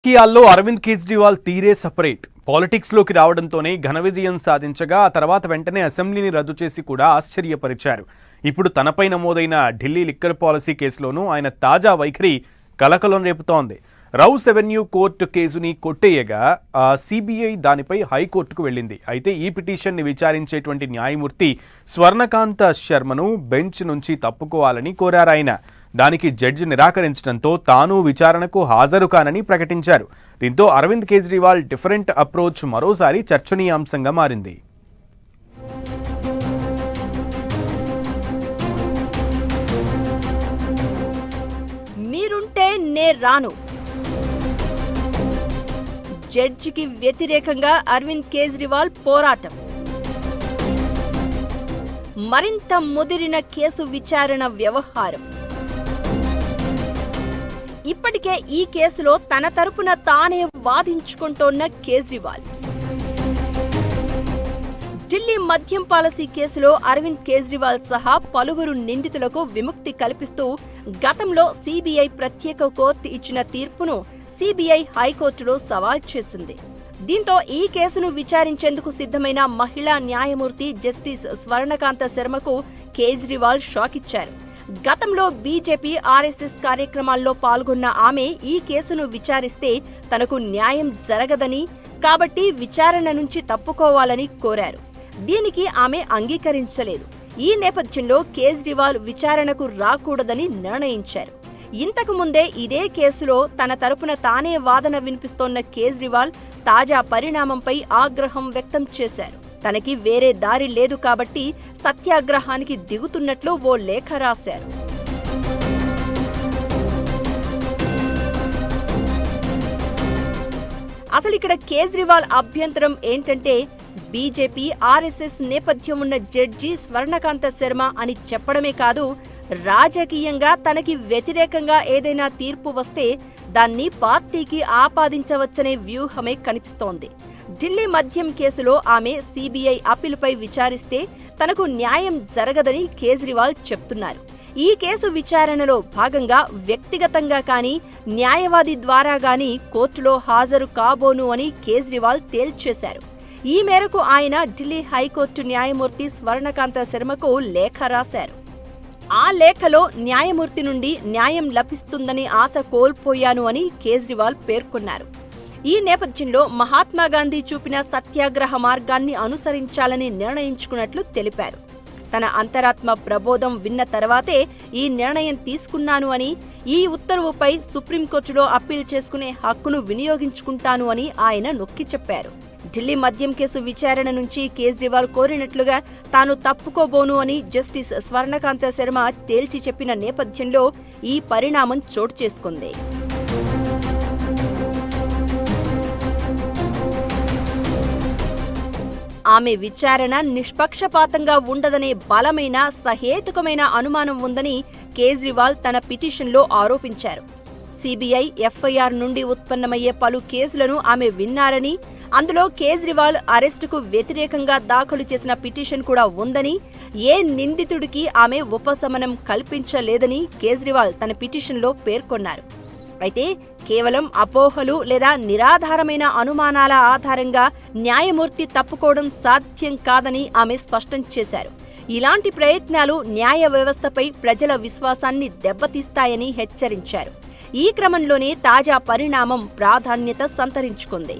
రాజకీయాల్లో అరవింద్ కేజ్రీవాల్ తీరే సపరేట్. పాలిటిక్స్లోకి రావడంతోనే ఘన విజయం సాధించగా ఆ తర్వాత వెంటనే అసెంబ్లీని రద్దు చేసి కూడా ఆశ్చర్యపరిచారు. ఇప్పుడు తనపై నమోదైన ఢిల్లీ లిక్కర్ పాలసీ కేసులోనూ ఆయన తాజా వైఖరి కలకలం రేపుతోంది. రౌస్ అవెన్యూ కోర్టు కేసుని కొట్టేయగా సిబిఐ దానిపై హైకోర్టుకు వెళ్ళింది. అయితే ఈ పిటిషన్ని విచారించేటువంటి న్యాయమూర్తి స్వర్ణకాంత శర్మను బెంచ్ నుంచి తప్పుకోవాలని కోరారాయన. దానికి జడ్జి నిరాకరించడంతో తాను విచారణకు హాజరు కానని ప్రకటించారు. దీంతో అరవింద్ కేజ్రీవాల్ డిఫరెంట్ అప్రోచ్ మరోసారి చర్చనీయాంశంగా మారింది. మీరుంటే నే రాను. జడ్జికి వ్యతిరేకంగా అరవింద్ కేజ్రీవాల్ పోరాటం. మరింత ముదిరిన కేసు విచారణ వ్యవహారం. ఇప్పటికే ఈ కేసులో తన తరపున తానే వాదించుకుంటోన్న కేజ్రీవాల్. ఢిల్లీ మద్యం పాలసీ కేసులో అరవింద్ కేజ్రీవాల్ సహా పలువురు నిందితులకు విముక్తి కల్పిస్తూ గతంలో సిబిఐ ప్రత్యేక కోర్టు ఇచ్చిన తీర్పును సిబిఐ హైకోర్టులో సవాల్ చేసింది. దీంతో ఈ కేసును విచారించేందుకు సిద్ధమైన మహిళా న్యాయమూర్తి జస్టిస్ స్వర్ణకాంత శర్మకు కేజ్రీవాల్ షాక్ ఇచ్చారు. గతంలో బీజేపీ ఆర్ఎస్ఎస్ కార్యక్రమాల్లో పాల్గొన్న ఆమె ఈ కేసును విచారిస్తే తనకు న్యాయం జరగదని, కాబట్టి విచారణ నుంచి తప్పుకోవాలని కోరారు. దీనికి ఆమె అంగీకరించలేదు. ఈ నేపథ్యంలో కేజ్రీవాల్ విచారణకు రాకూడదని నిర్ణయించారు. ఇంతకు ముందే ఇదే కేసులో తన తరపున తానే వాదన వినిపిస్తోన్న కేజ్రీవాల్ తాజా పరిణామంపై ఆగ్రహం వ్యక్తం చేశారు. తనకి వేరే దారి లేదు కాబట్టి సత్యాగ్రహానికి దిగుతున్నట్లు ఓ లేఖ రాశారు. అసలు ఇక్కడ కేజ్రీవాల్ అభ్యంతరం ఏంటంటే, బీజేపీ ఆర్ఎస్ఎస్ నేపథ్యం ఉన్న జడ్జి స్వర్ణకాంత శర్మ అని చెప్పడమే కాదు, రాజకీయంగా తనకి వ్యతిరేకంగా ఏదైనా తీర్పు వస్తే దాన్ని పార్టీకి ఆపాదించవచ్చనే వ్యూహమే కనిపిస్తోంది. ఢిల్లీ మద్యం కేసులో ఆమె సిబిఐ అప్పీలుపై విచారిస్తే తనకు న్యాయం జరగదని కేజ్రీవాల్ చెప్తున్నారు. ఈ కేసు విచారణలో భాగంగా వ్యక్తిగతంగా కానీ న్యాయవాది ద్వారా గానీ కోర్టులో హాజరు కాబోను అని కేజ్రీవాల్ తేల్చేశారు. ఈ మేరకు ఆయన ఢిల్లీ హైకోర్టు న్యాయమూర్తి స్వర్ణకాంత శర్మకు లేఖ రాశారు. ఆ లేఖలో న్యాయమూర్తి నుండి న్యాయం లభిస్తుందని ఆశ కోల్పోయాను అని కేజ్రీవాల్ పేర్కొన్నారు. ఈ నేపథ్యంలో మహాత్మాగాంధీ చూపిన సత్యాగ్రహ మార్గాన్ని అనుసరించాలని నిర్ణయించుకున్నట్లు తెలిపారు. తన అంతరాత్మ ప్రబోధం విన్న తర్వాతే ఈ నిర్ణయం తీసుకున్నాను అని, ఈ ఉత్తర్వుపై సుప్రీంకోర్టులో అప్పీల్ చేసుకునే హక్కును వినియోగించుకుంటాను అని ఆయన నొక్కి చెప్పారు. ఢిల్లీ మద్యం కేసు విచారణ నుంచి కేజ్రీవాల్ కోరినట్లుగా తాను తప్పుకోబోను అని జస్టిస్ స్వర్ణకాంత శర్మ తేల్చి చెప్పిన నేపథ్యంలో ఈ పరిణామం చోటు చేసుకుంది. ఆమె విచారణ నిష్పక్షపాతంగా ఉండదనే బలమైన సహేతుకమైన అనుమానం ఉందని కేజ్రీవాల్ తన పిటిషన్లో ఆరోపించారు. సిబిఐ ఎఫ్ఐఆర్ నుండి ఉత్పన్నమయ్యే పలు కేసులను ఆమె విన్నారని, అందులో కేజ్రీవాల్ అరెస్టుకు వ్యతిరేకంగా దాఖలు చేసిన పిటిషన్ కూడా ఉందని, ఏ నిందితుడికి ఆమె ఉపశమనం కల్పించలేదని కేజ్రీవాల్ తన పిటిషన్లో పేర్కొన్నారు. అయితే కేవలం అపోహలు లేదా నిరాధారమైన అనుమానాల ఆధారంగా న్యాయమూర్తి తప్పుకోవడం సాధ్యం కాదని ఆమె స్పష్టం చేశారు. ఇలాంటి ప్రయత్నాలు న్యాయ వ్యవస్థపై ప్రజల విశ్వాసాన్ని దెబ్బతీస్తాయని హెచ్చరించారు. ఈ క్రమంలోనే తాజా పరిణామం ప్రాధాన్యత సంతరించుకుంది.